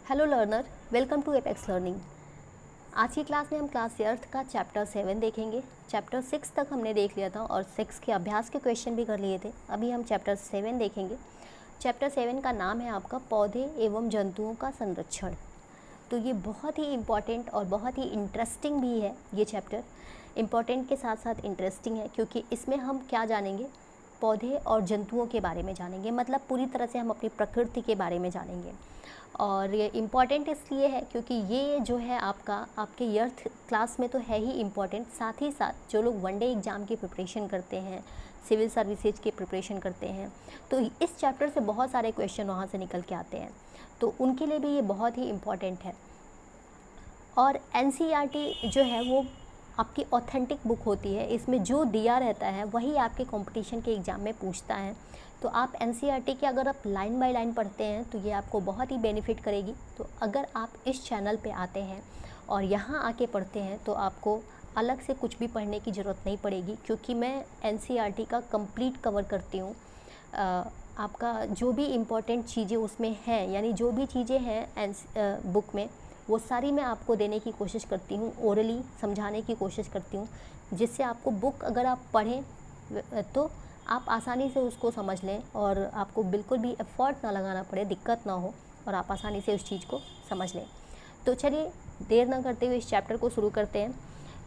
Hello learner, welcome to apex learning. आज की class में हम क्लास 8 का चैप्टर 7 देखेंगे। चैप्टर 6 तक हमने देख लिया था और 6 के अभ्यास के क्वेश्चन भी कर लिए थे। अभी हम चैप्टर 7 देखेंगे। चैप्टर 7 का नाम है आपका पौधे एवं जंतुओं का संरक्षण। तो ये बहुत ही इम्पॉर्टेंट और बहुत ही इंटरेस्टिंग भी है। ये चैप्टर इम्पॉर्टेंट के साथ साथ इंटरेस्टिंग है, क्योंकि इसमें हम क्या जानेंगे, पौधे और जंतुओं के बारे में जानेंगे। मतलब पूरी तरह से हम अपनी प्रकृति के बारे में जानेंगे। और ये इम्पॉर्टेंट इसलिए है क्योंकि ये जो है आपके एट्थ क्लास में तो है ही इम्पॉर्टेंट, साथ ही साथ जो लोग वनडे एग्ज़ाम की प्रिपरेशन करते हैं, सिविल सर्विसेज की प्रिपरेशन करते हैं, तो इस चैप्टर से बहुत सारे क्वेश्चन वहाँ से निकल के आते हैं, तो उनके लिए भी ये बहुत ही इम्पॉर्टेंट है। और एनसीईआरटी जो है वो आपकी ऑथेंटिक बुक होती है। इसमें जो दिया रहता है वही आपके कंपटीशन के एग्ज़ाम में पूछता है। तो आप एनसीईआरटी की अगर आप लाइन बाय लाइन पढ़ते हैं तो ये आपको बहुत ही बेनिफिट करेगी। तो अगर आप इस चैनल पे आते हैं और यहाँ आके पढ़ते हैं तो आपको अलग से कुछ भी पढ़ने की ज़रूरत नहीं पड़ेगी, क्योंकि मैं एनसीईआरटी का कंप्लीट कवर करती हूँ। आपका जो भी इम्पोर्टेंट चीज़ें उसमें हैं, यानी जो भी चीज़ें हैं बुक में, वो सारी मैं आपको देने की कोशिश करती हूँ, ओरली समझाने की कोशिश करती हूँ, जिससे आपको बुक अगर आप पढ़ें तो आप आसानी से उसको समझ लें और आपको बिल्कुल भी एफर्ट ना लगाना पड़े, दिक्कत ना हो और आप आसानी से उस चीज़ को समझ लें। तो चलिए देर ना करते हुए इस चैप्टर को शुरू करते हैं।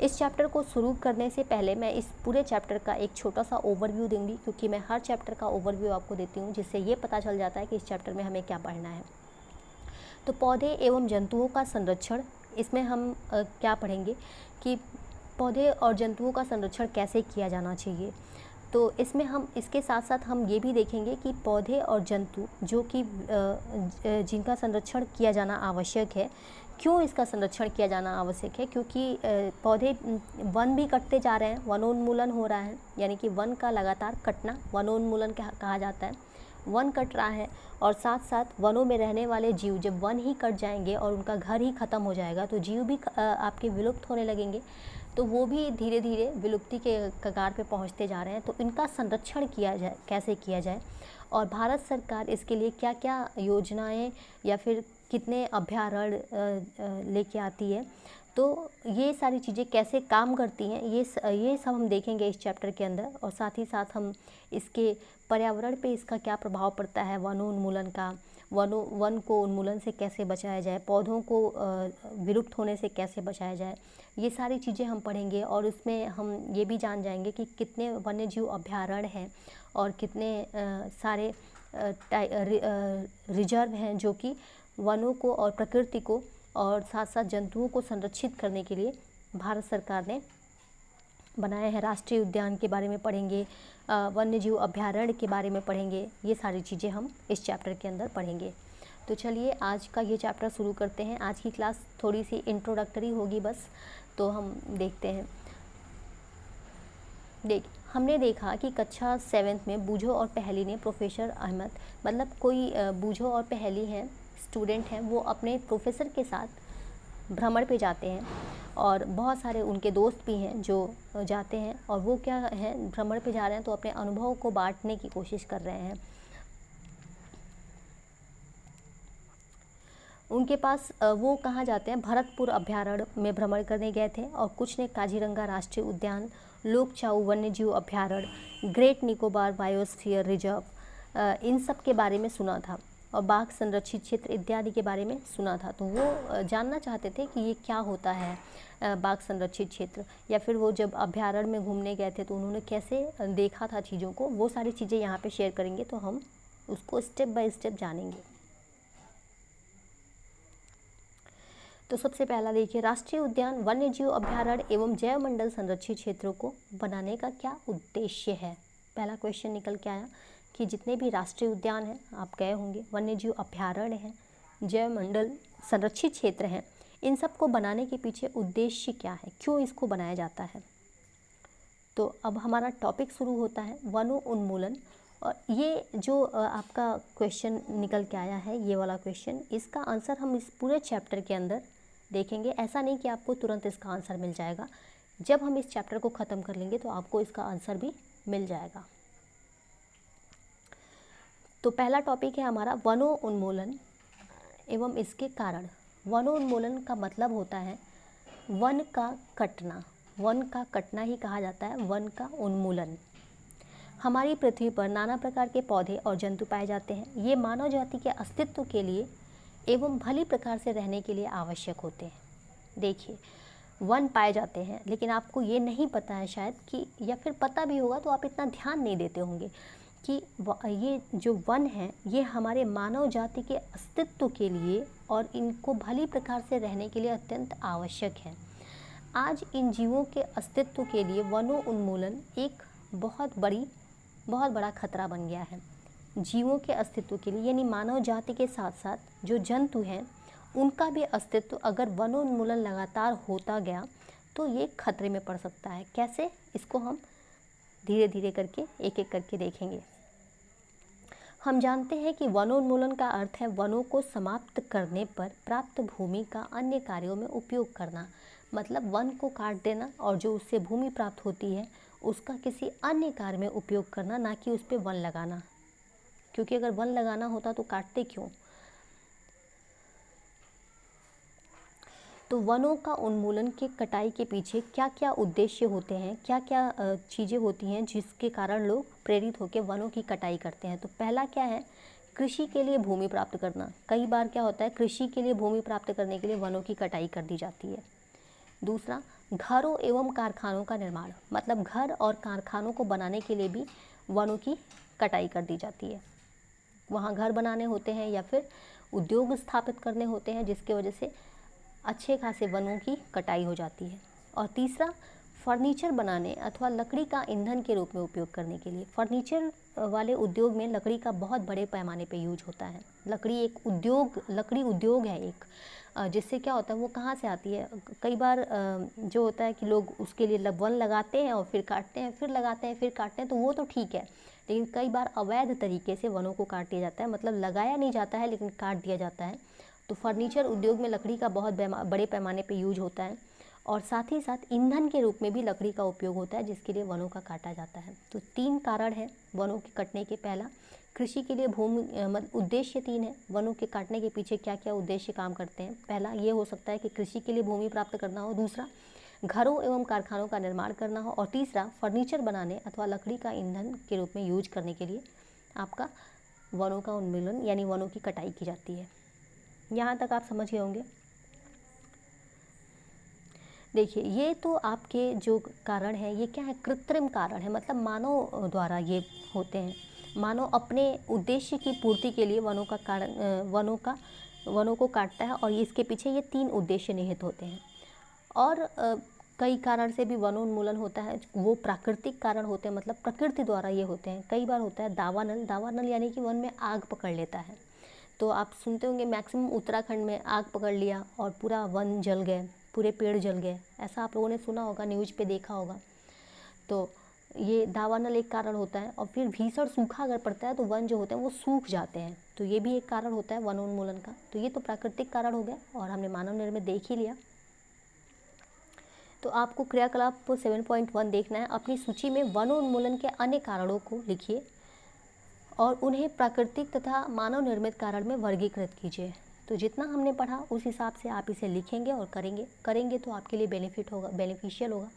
इस चैप्टर को शुरू करने से पहले मैं इस पूरे चैप्टर का एक छोटा सा ओवरव्यू दूंगी, क्योंकि मैं हर चैप्टर का ओवरव्यू आपको देती हूँ, जिससे ये पता चल जाता है कि इस चैप्टर में हमें क्या पढ़ना है। तो पौधे एवं जंतुओं का संरक्षण, इसमें हम क्या पढ़ेंगे कि पौधे और जंतुओं का संरक्षण कैसे किया जाना चाहिए। तो इसमें हम इसके साथ साथ हम ये भी देखेंगे कि पौधे और जंतु जो कि जिनका संरक्षण किया जाना आवश्यक है, क्यों इसका संरक्षण किया जाना आवश्यक है, क्योंकि पौधे वन भी कटते जा रहे हैं, वनोन्मूलन हो रहा है, यानी कि वन का लगातार कटना वनोन्मूलन कहा जाता है। वन कट रहा है और साथ साथ वनों में रहने वाले जीव, जब वन ही कट जाएंगे और उनका घर ही ख़त्म हो जाएगा तो जीव भी आपके विलुप्त होने लगेंगे, तो वो भी धीरे धीरे विलुप्ति के कगार पे पहुंचते जा रहे हैं। तो इनका संरक्षण किया जाए, कैसे किया जाए, और भारत सरकार इसके लिए क्या क्या योजनाएं या फिर कितने अभ्यारण्य लेके आती है, तो ये सारी चीज़ें कैसे काम करती हैं, ये सब हम देखेंगे इस चैप्टर के अंदर। और साथ ही साथ हम इसके पर्यावरण पे इसका क्या प्रभाव पड़ता है, वनोन्मूलन का, वन को उन्मूलन से कैसे बचाया जाए, पौधों को विलुप्त होने से कैसे बचाया जाए, ये सारी चीज़ें हम पढ़ेंगे। और उसमें हम ये भी जान जाएंगे कि कितने वन्यजीव अभ्यारण्य हैं और कितने सारे रिजर्व हैं जो कि वनों को और प्रकृति को और साथ साथ जंतुओं को संरक्षित करने के लिए भारत सरकार ने बनाए हैं। राष्ट्रीय उद्यान के बारे में पढ़ेंगे, वन्यजीव अभ्यारण्य के बारे में पढ़ेंगे, ये सारी चीज़ें हम इस चैप्टर के अंदर पढ़ेंगे। तो चलिए आज का ये चैप्टर शुरू करते हैं। आज की क्लास थोड़ी सी इंट्रोडक्टरी होगी बस, तो हम देखते हैं। हमने देखा कि कक्षा 7th में बूझो और पहेली ने प्रोफेसर अहमद, मतलब कोई बूझो और पहेली हैं, स्टूडेंट हैं, वो अपने प्रोफेसर के साथ भ्रमण पे जाते हैं और बहुत सारे उनके दोस्त भी हैं जो जाते हैं, और वो क्या हैं, भ्रमण पे जा रहे हैं तो अपने अनुभव को बांटने की कोशिश कर रहे हैं। उनके पास वो कहाँ जाते हैं, भरतपुर अभ्यारण्य में भ्रमण करने गए थे, और कुछ ने काजीरंगा राष्ट्रीय उद्यान, लोकचाऊ वन्यजीव अभ्यारण्य, ग्रेट निकोबार बायोस्फीयर रिजर्व, इन सब के बारे में सुना था, और बाघ संरक्षित क्षेत्र इत्यादि के बारे में सुना था। तो वो जानना चाहते थे कि ये क्या होता है बाघ संरक्षित क्षेत्र, या फिर वो जब अभ्यारण्य में घूमने गए थे तो उन्होंने कैसे देखा था चीज़ों को, वो सारी चीज़ें यहाँ पे शेयर करेंगे। तो हम उसको स्टेप बाय स्टेप जानेंगे। तो सबसे पहला देखिए, राष्ट्रीय उद्यान वन्यजीव अभ्यारण्य एवं जैव मंडल संरक्षित क्षेत्रों को बनाने का क्या उद्देश्य है। पहला क्वेश्चन निकल के आया कि जितने भी राष्ट्रीय उद्यान हैं, आप गए होंगे, वन्यजीव अभ्यारण्य हैं, जैव मंडल संरक्षित क्षेत्र हैं, इन सब को बनाने के पीछे उद्देश्य क्या है, क्यों इसको बनाया जाता है। तो अब हमारा टॉपिक शुरू होता है वनो उन्मूलन। और ये जो आपका क्वेश्चन निकल के आया है, ये वाला क्वेश्चन, इसका आंसर हम इस पूरे चैप्टर के अंदर देखेंगे। ऐसा नहीं कि आपको तुरंत इसका आंसर मिल जाएगा, जब हम इस चैप्टर को ख़त्म कर लेंगे तो आपको इसका आंसर भी मिल जाएगा। तो पहला टॉपिक है हमारा वनो उन्मूलन। एवं इसके कारण। वनोन्मूलन का मतलब होता है वन का कटना। वन का कटना ही कहा जाता है वन का उन्मूलन। हमारी पृथ्वी पर नाना प्रकार के पौधे और जंतु पाए जाते हैं। ये मानव जाति के अस्तित्व के लिए एवं भली प्रकार से रहने के लिए आवश्यक होते हैं। देखिए, वन पाए जाते हैं, लेकिन आपको ये नहीं पता है शायद कि, या फिर पता भी होगा तो आप इतना ध्यान नहीं देते होंगे कि ये जो वन हैं ये हमारे मानव जाति के अस्तित्व के लिए और इनको भली प्रकार से रहने के लिए अत्यंत आवश्यक है। आज इन जीवों के अस्तित्व के लिए वनों उन्मूलन एक बहुत बड़ा खतरा बन गया है। जीवों के अस्तित्व के लिए, यानी मानव जाति के साथ साथ जो जंतु हैं उनका भी अस्तित्व अगर वनोन्मूलन लगातार होता गया तो ये खतरे में पड़ सकता है। कैसे, इसको हम धीरे धीरे करके एक एक करके देखेंगे। हम जानते हैं कि वनोन्मूलन का अर्थ है वनों को समाप्त करने पर प्राप्त भूमि का अन्य कार्यों में उपयोग करना। मतलब वन को काट देना और जो उससे भूमि प्राप्त होती है उसका किसी अन्य कार्य में उपयोग करना, ना कि उस पर वन लगाना। क्योंकि अगर वन लगाना होता तो काटते क्यों। तो वनों का उन्मूलन के कटाई के पीछे क्या क्या उद्देश्य होते हैं, क्या क्या चीज़ें होती हैं जिसके कारण लोग प्रेरित होकर वनों की कटाई करते हैं। तो पहला क्या है, कृषि के लिए भूमि प्राप्त करना। कई बार क्या होता है, कृषि के लिए भूमि प्राप्त करने के लिए वनों की कटाई कर दी जाती है। दूसरा, घरों एवं कारखानों का निर्माण। मतलब घर और कारखानों को बनाने के लिए भी वनों की कटाई कर दी जाती है। वहाँ घर बनाने होते हैं या फिर उद्योग स्थापित करने होते हैं, जिसकी वजह से अच्छे खासे वनों की कटाई हो जाती है। और तीसरा, फर्नीचर बनाने अथवा लकड़ी का ईंधन के रूप में उपयोग करने के लिए। फर्नीचर वाले उद्योग में लकड़ी का बहुत बड़े पैमाने पे यूज होता है। लकड़ी उद्योग है एक, जिससे क्या होता है, वो कहाँ से आती है। कई बार जो होता है कि लोग उसके लिए वन लगाते हैं और फिर काटते हैं, फिर लगाते हैं, फिर काटते हैं, तो वो तो ठीक है। लेकिन कई बार अवैध तरीके से वनों को काट दिया जाता है। मतलब लगाया नहीं जाता है लेकिन काट दिया जाता है। तो फर्नीचर उद्योग में लकड़ी का बहुत बड़े पैमाने पे यूज होता है। और साथ ही साथ ईंधन के रूप में भी लकड़ी का उपयोग होता है, जिसके लिए वनों का काटा जाता है। तो 3 कारण हैं वनों के कटने के। पहला, कृषि के लिए भूमि, उद्देश्य 3 है। वनों के काटने के पीछे क्या क्या उद्देश्य काम करते हैं। पहला ये हो सकता है कि कृषि के लिए भूमि प्राप्त करना हो। दूसरा, घरों एवं कारखानों का निर्माण करना हो। और तीसरा, फर्नीचर बनाने अथवा लकड़ी का ईंधन के रूप में यूज करने के लिए आपका वनों का उन्मूलन यानी वनों की कटाई की जाती है। यहाँ तक आप समझ गए होंगे। देखिए, ये तो आपके जो कारण है ये क्या है, कृत्रिम कारण है। मतलब मानव द्वारा ये होते हैं। मानव अपने उद्देश्य की पूर्ति के लिए वनों को काटता है, और इसके पीछे ये 3 उद्देश्य निहित होते हैं। और कई कारण से भी वनोन्मूलन होता है, वो प्राकृतिक कारण होते हैं। मतलब प्रकृति द्वारा ये होते हैं। कई बार होता है दावानल यानी कि वन में आग पकड़ लेता है। तो आप सुनते होंगे मैक्सिमम उत्तराखंड में आग पकड़ लिया और पूरा वन जल गए, पूरे पेड़ जल गए। ऐसा आप लोगों ने सुना होगा, न्यूज़ पे देखा होगा। तो ये दावानल एक कारण होता है। और फिर भीषण सूखा अगर पड़ता है तो वन जो होते हैं वो सूख जाते हैं, तो ये भी एक कारण होता है वनोन्मूलन का। तो ये तो प्राकृतिक कारण हो गया और हमने मानव निर्मित देख ही लिया। तो आपको क्रियाकलाप 7.1 देखना है। अपनी सूची में वनोन्मूलन के अन्य कारणों को लिखिए और उन्हें प्राकृतिक तथा मानव निर्मित कारण में वर्गीकृत कीजिए। तो जितना हमने पढ़ा उस हिसाब से आप इसे लिखेंगे और करेंगे तो आपके लिए बेनिफिशियल होगा।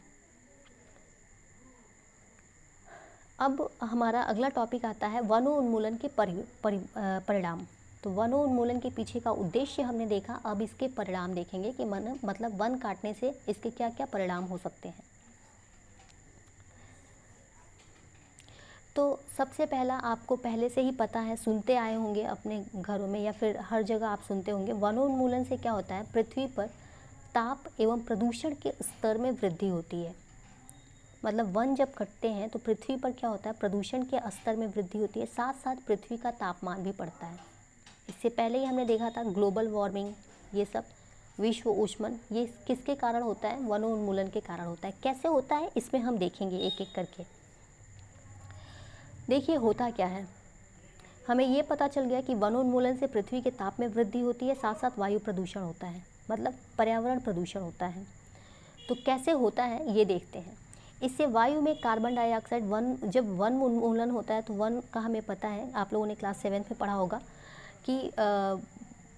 अब हमारा अगला टॉपिक आता है वनोन्मूलन के परिणाम। तो वनोन्मूलन के पीछे का उद्देश्य हमने देखा, अब इसके परिणाम देखेंगे कि मतलब वन काटने से इसके क्या क्या परिणाम हो सकते हैं। तो सबसे पहला, आपको पहले से ही पता है, सुनते आए होंगे अपने घरों में या फिर हर जगह आप सुनते होंगे, वनोन्मूलन से क्या होता है, पृथ्वी पर ताप एवं प्रदूषण के स्तर में वृद्धि होती है। मतलब वन जब कटते हैं तो पृथ्वी पर क्या होता है, प्रदूषण के स्तर में वृद्धि होती है, साथ साथ पृथ्वी का तापमान भी बढ़ता है। इससे पहले ही हमने देखा था ग्लोबल वार्मिंग, ये सब विश्व ऊष्मन, ये किसके कारण होता है, वनोन्मूलन के कारण होता है। कैसे होता है इसमें हम देखेंगे एक एक करके। देखिए होता क्या है, हमें ये पता चल गया कि वनोन्मूलन से पृथ्वी के ताप में वृद्धि होती है, साथ साथ वायु प्रदूषण होता है, मतलब पर्यावरण प्रदूषण होता है। तो कैसे होता है ये देखते हैं। इससे वायु में कार्बन डाइऑक्साइड, जब वन उन्मूलन होता है तो वन का हमें पता है, आप लोगों ने क्लास 7 में पढ़ा होगा कि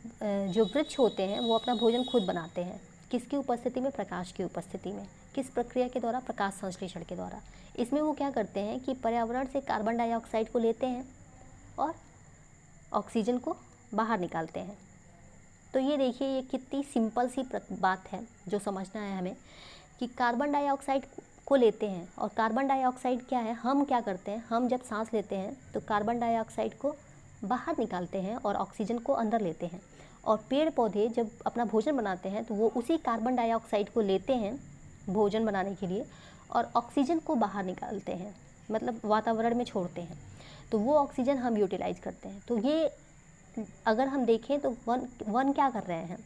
जो वृक्ष होते हैं वो अपना भोजन खुद बनाते हैं। किसकी उपस्थिति में? प्रकाश की उपस्थिति में। किस प्रक्रिया के द्वारा? प्रकाश संश्लेषण के द्वारा। इसमें वो क्या करते हैं कि पर्यावरण से कार्बन डाइऑक्साइड को लेते हैं और ऑक्सीजन को बाहर निकालते हैं। तो ये देखिए, ये कितनी सिंपल सी बात है जो समझना है हमें, कि कार्बन डाइऑक्साइड को लेते हैं और कार्बन डाइऑक्साइड क्या है, हम क्या करते हैं, हम जब सांस लेते हैं तो कार्बन डाइऑक्साइड को बाहर निकालते हैं और ऑक्सीजन को अंदर लेते हैं। और पेड़ पौधे जब अपना भोजन बनाते हैं तो वो उसी कार्बन डाइऑक्साइड को लेते हैं भोजन बनाने के लिए और ऑक्सीजन को बाहर निकालते हैं, मतलब वातावरण में छोड़ते हैं। तो वो ऑक्सीजन हम यूटिलाइज करते हैं। तो ये अगर हम देखें तो वन क्या कर रहे हैं,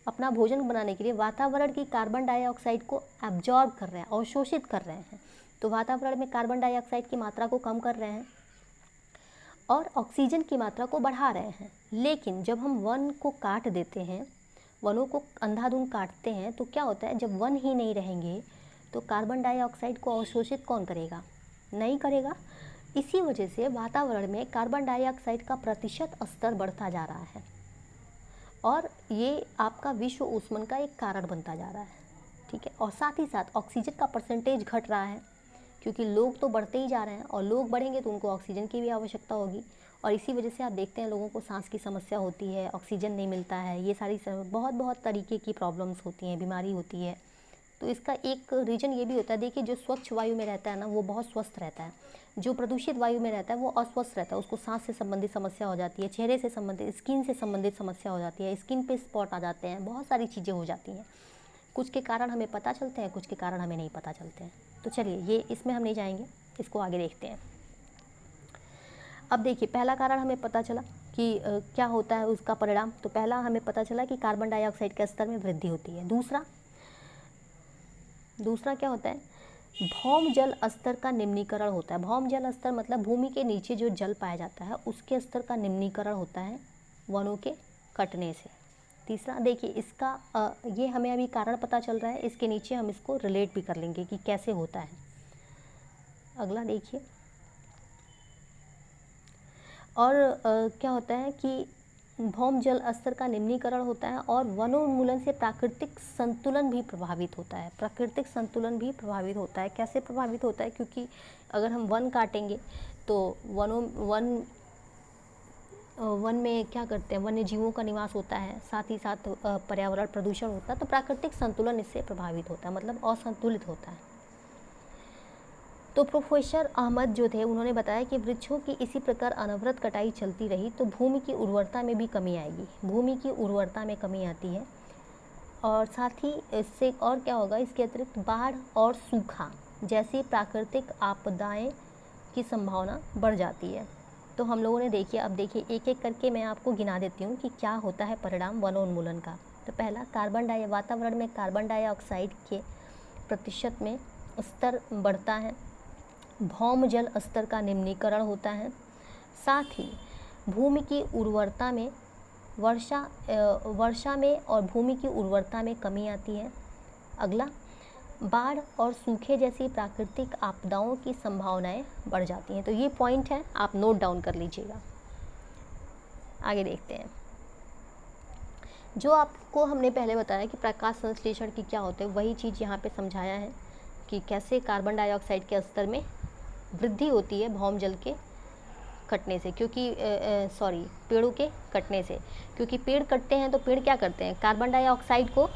अपना भोजन बनाने के लिए वातावरण की कार्बन डाइऑक्साइड को एब्जॉर्ब कर रहे हैं, अवशोषित कर रहे हैं। तो वातावरण में कार्बन डाइऑक्साइड की मात्रा को कम कर रहे हैं और ऑक्सीजन की मात्रा को बढ़ा रहे हैं। लेकिन जब हम वन को काट देते हैं, वनों को अंधाधुंध काटते हैं, तो क्या होता है, जब वन ही नहीं रहेंगे तो कार्बन डाइऑक्साइड को अवशोषित कौन करेगा? नहीं करेगा। इसी वजह से वातावरण में कार्बन डाइऑक्साइड का प्रतिशत स्तर बढ़ता जा रहा है और ये आपका विश्व ऊष्मन का एक कारण बनता जा रहा है। ठीक है, और साथ ही साथ ऑक्सीजन का परसेंटेज घट रहा है, क्योंकि लोग तो बढ़ते ही जा रहे हैं और लोग बढ़ेंगे तो उनको ऑक्सीजन की भी आवश्यकता होगी। और इसी वजह से आप देखते हैं लोगों को सांस की समस्या होती है, ऑक्सीजन नहीं मिलता है, ये सारी बहुत तरीके की प्रॉब्लम्स होती हैं, बीमारी होती है। तो इसका एक रीज़न ये भी होता है, देखिए जो स्वच्छ वायु में रहता है ना वो बहुत स्वस्थ रहता है, जो प्रदूषित वायु में रहता है वो अस्वस्थ रहता है, उसको सांस से संबंधित समस्या हो जाती है, चेहरे से संबंधित, स्किन से संबंधित समस्या हो जाती है, स्किन पे स्पॉट आ जाते हैं, बहुत सारी चीज़ें हो जाती हैं। कुछ के कारण हमें पता चलते हैं, कुछ के कारण हमें नहीं पता चलते हैं। तो चलिए, ये इसमें हम नहीं जाएंगे, इसको आगे देखते हैं। अब देखिए, पहला कारण हमें पता चला कि क्या होता है उसका परिणाम। तो पहला हमें पता चला कि कार्बन डाइऑक्साइड के स्तर में वृद्धि होती है। दूसरा क्या होता है, भौम जल स्तर का निम्नीकरण होता है। भौम जल स्तर मतलब भूमि के नीचे जो जल पाया जाता है उसके स्तर का निम्नीकरण होता है वनों के कटने से। तीसरा देखिए, इसका ये हमें अभी कारण पता चल रहा है, इसके नीचे हम इसको रिलेट भी कर लेंगे कि कैसे होता है। अगला देखिए, और क्या होता है कि भौम जल स्तर का निम्नीकरण होता है और वनोन्मूलन से प्राकृतिक संतुलन भी प्रभावित होता है। प्राकृतिक संतुलन भी प्रभावित होता है। कैसे प्रभावित होता है? क्योंकि अगर हम वन काटेंगे तो वन में क्या करते हैं, वन्य जीवों का निवास होता है, साथ ही साथ पर्यावरण प्रदूषण होता है, तो प्राकृतिक संतुलन इससे प्रभावित होता है, मतलब असंतुलित होता है। तो प्रोफेसर अहमद जो थे उन्होंने बताया कि वृक्षों की इसी प्रकार अनवरत कटाई चलती रही तो भूमि की उर्वरता में भी कमी आएगी। भूमि की उर्वरता में कमी आती है और साथ ही इससे और क्या होगा, इसके अतिरिक्त बाढ़ और सूखा जैसी प्राकृतिक आपदाएं की संभावना बढ़ जाती है। तो हम लोगों ने देखिए, अब देखिए एक एक करके मैं आपको गिना देती हूँ कि क्या होता है परिणाम वनोन्मूलन का। तो पहला, वातावरण में कार्बन डाइऑक्साइड के प्रतिशत में स्तर बढ़ता है, भौम जल स्तर का निम्नीकरण होता है, साथ ही भूमि की उर्वरता में वर्षा में और भूमि की उर्वरता में कमी आती है। अगला, बाढ़ और सूखे जैसी प्राकृतिक आपदाओं की संभावनाएं बढ़ जाती हैं। तो ये पॉइंट है, आप नोट डाउन कर लीजिएगा। आगे देखते हैं। जो आपको हमने पहले बताया कि प्रकाश संश्लेषण की क्या होते हैं, वही चीज़ यहाँ पे समझाया है कि कैसे कार्बन डाइऑक्साइड के स्तर में वृद्धि होती है भौम जल के कटने से, क्योंकि पेड़ों के कटने से। क्योंकि पेड़ कटते हैं तो पेड़ क्या करते हैं, कार्बन डाइऑक्साइड को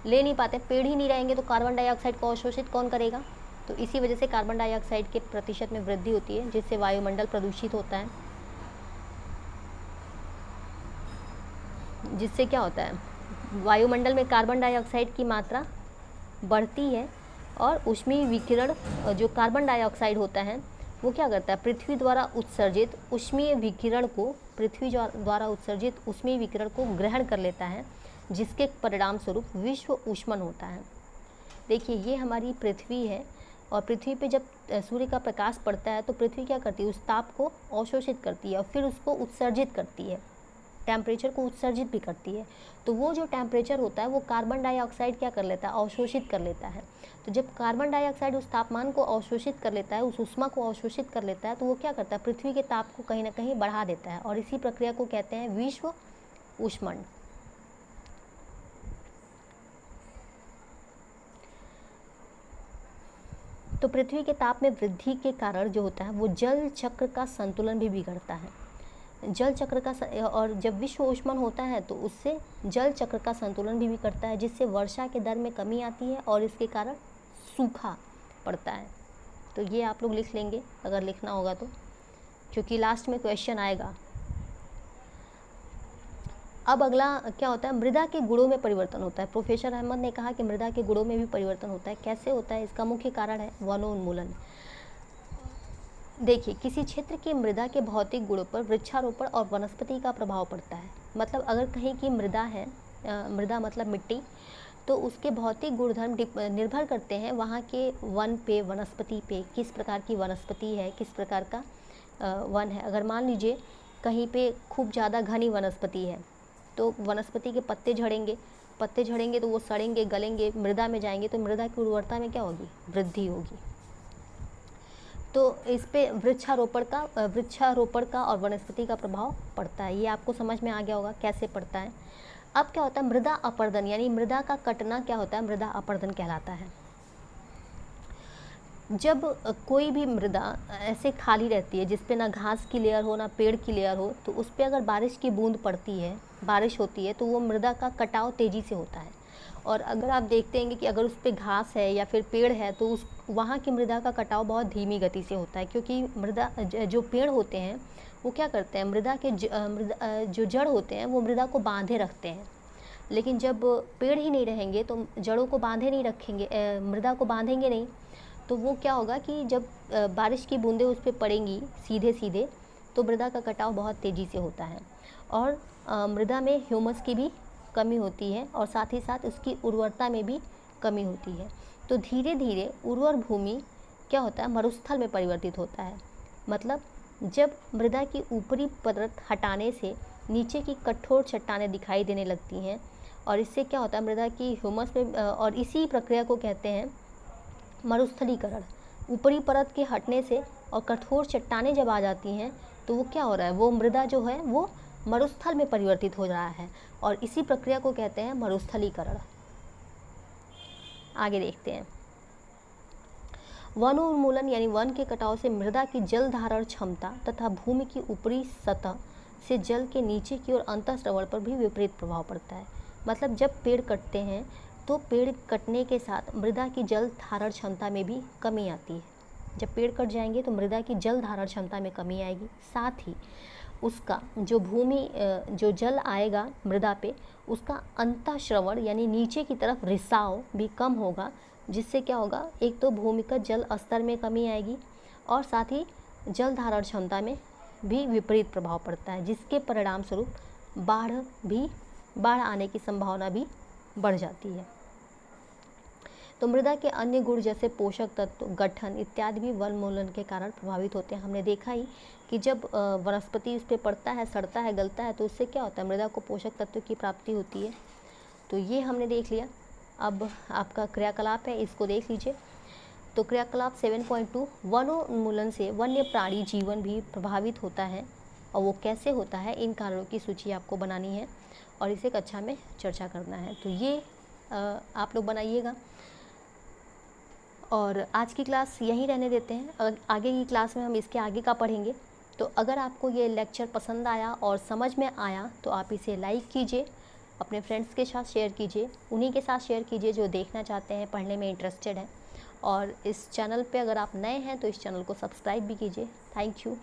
ले नहीं पाते। पेड़ ही नहीं रहेंगे तो कार्बन डाइऑक्साइड को अवशोषित कौन करेगा? तो इसी वजह से कार्बन डाइऑक्साइड के प्रतिशत में वृद्धि होती है, जिससे वायुमंडल प्रदूषित होता है। जिससे क्या होता है, वायुमंडल में कार्बन डाइऑक्साइड की मात्रा बढ़ती है और ऊष्मीय विकिरण, जो कार्बन डाइऑक्साइड होता है वो क्या करता है, पृथ्वी द्वारा उत्सर्जित ऊष्मीय विकिरण को ग्रहण कर लेता है, जिसके परिणाम स्वरूप विश्व ऊष्मन होता है। देखिए, ये हमारी पृथ्वी है और पृथ्वी पे जब सूर्य का प्रकाश पड़ता है तो पृथ्वी क्या करती है, उस ताप को अवशोषित करती है और फिर उसको उत्सर्जित करती है, टेम्परेचर को उत्सर्जित भी करती है। तो वो जो टेम्परेचर होता है वो कार्बन डाइऑक्साइड क्या कर लेता है, अवशोषित कर लेता है। तो जब कार्बन डाइऑक्साइड उस तापमान को अवशोषित कर लेता है, उस ऊष्मा को अवशोषित कर लेता है, तो वो क्या करता है, पृथ्वी के ताप को कहीं ना कहीं बढ़ा देता है और इसी प्रक्रिया को कहते हैं विश्व ऊष्मन। तो पृथ्वी के ताप में वृद्धि के कारण जो होता है वो जल चक्र का संतुलन भी बिगड़ता है। जल चक्र का और जब विश्व ऊष्मन होता है तो उससे जल चक्र का संतुलन भी बिगड़ता है, जिससे वर्षा के दर में कमी आती है और इसके कारण सूखा पड़ता है। तो ये आप लोग लिख लेंगे अगर लिखना होगा तो, क्योंकि लास्ट में क्वेश्चन आएगा। अब अगला क्या होता है, मृदा के गुणों में परिवर्तन होता है। प्रोफेसर अहमद ने कहा कि मृदा के गुणों में भी परिवर्तन होता है। कैसे होता है? इसका मुख्य कारण है वनोन्मूलन। देखिए, किसी क्षेत्र की मृदा के भौतिक गुणों पर वृक्षारोपण और वनस्पति का प्रभाव पड़ता है। मतलब अगर कहीं की मृदा है, मृदा मतलब मिट्टी, तो उसके भौतिक गुणधर्म निर्भर करते हैं वहाँ के वन पे, वनस्पति पे, किस प्रकार की वनस्पति है, किस प्रकार का वन है। अगर मान लीजिए कहीं पे खूब ज़्यादा घनी वनस्पति है तो वनस्पति के पत्ते झड़ेंगे तो वो सड़ेंगे, गलेंगे, मृदा में जाएंगे, तो मृदा की उर्वरता में क्या होगी? वृद्धि होगी। तो इस पे वृक्षारोपण का और वनस्पति का प्रभाव पड़ता है। ये आपको समझ में आ गया होगा कैसे पड़ता है। अब क्या होता है? मृदा अपरदन, यानी मृदा का कटना क्या होता है? मृदा अपरदन कहलाता है। जब कोई भी मृदा ऐसे खाली रहती है जिस पे ना घास की लेयर हो ना पेड़ की लेयर हो, तो उस पर अगर बारिश की बूंद पड़ती है, बारिश होती है, तो वो मृदा का कटाव तेज़ी से होता है। और अगर आप देखते हैं कि अगर उस पर घास है या फिर पेड़ है तो उस वहाँ की मृदा का कटाव बहुत धीमी गति से होता है, क्योंकि मृदा जो पेड़ होते हैं वो क्या करते हैं, मृदा के जो जड़ होते हैं वो मृदा को बांधे रखते हैं। लेकिन जब पेड़ ही नहीं रहेंगे तो जड़ों को बांधे नहीं रखेंगे, मृदा को बांधेंगे नहीं, तो वो क्या होगा कि जब बारिश की बूंदें उस पर पड़ेंगी सीधे सीधे, तो मृदा का कटाव बहुत तेज़ी से होता है और मृदा में ह्यूमस की भी कमी होती है और साथ ही साथ उसकी उर्वरता में भी कमी होती है। तो धीरे धीरे उर्वर भूमि क्या होता है? मरुस्थल में परिवर्तित होता है। मतलब जब मृदा की ऊपरी परत हटाने से नीचे की कठोर चट्टानें दिखाई देने लगती हैं और इससे क्या होता है? मृदा की ह्यूमस में, और इसी प्रक्रिया को कहते हैं मरुस्थलीकरण। ऊपरी परत के हटने से और कठोर चट्टानें जब आ जाती हैं तो वो क्या हो रहा है? वो मृदा जो है वो मरुस्थल में परिवर्तित हो रहा है और इसी प्रक्रिया को कहते हैं मरुस्थलीकरण। आगे देखते हैं। वनोन्मूलन यानी वन के कटाव से मृदा की जल धारण क्षमता तथा भूमि की ऊपरी सतह से जल के नीचे की ओर अंतःस्रवण पर भी विपरीत प्रभाव पड़ता है। मतलब जब पेड़ कटते हैं तो पेड़ कटने के साथ मृदा की जल धारण क्षमता में भी कमी आती है। जब पेड़ कट जाएंगे तो मृदा की जल धारण क्षमता में कमी आएगी, साथ ही उसका जो जल आएगा मृदा पे, उसका अंतःस्रवण यानी नीचे की तरफ रिसाव भी कम होगा, जिससे क्या होगा? एक तो भूमिगत जल स्तर में कमी आएगी और साथ ही जल धारण क्षमता में भी विपरीत प्रभाव पड़ता है, जिसके परिणाम स्वरूप बाढ़ आने की संभावना भी बढ़ जाती है। तो मृदा के अन्य गुण जैसे पोषक तत्व, गठन इत्यादि भी वनोन्मूलन के कारण प्रभावित होते हैं। हमने देखा ही कि जब वनस्पति उस पर पड़ता है, सड़ता है, गलता है, तो उससे क्या होता है? मृदा को पोषक तत्व की प्राप्ति होती है। तो ये हमने देख लिया। अब आपका क्रियाकलाप है, इसको देख लीजिए। तो क्रियाकलाप 7.2, वनोन्मूलन से वन्य प्राणी जीवन भी प्रभावित होता है और वो कैसे होता है, इन कारणों की सूची आपको बनानी है और इसे कक्षा में चर्चा करना है। तो ये आप लोग बनाइएगा और आज की क्लास यहीं रहने देते हैं। आगे की क्लास में हम इसके आगे का पढ़ेंगे। तो अगर आपको ये लेक्चर पसंद आया और समझ में आया तो आप इसे लाइक कीजिए, अपने फ्रेंड्स के साथ शेयर कीजिए, उन्हीं के साथ शेयर कीजिए जो देखना चाहते हैं, पढ़ने में इंटरेस्टेड हैं। और इस चैनल पे अगर आप नए हैं तो इस चैनल को सब्सक्राइब भी कीजिए। Thank you.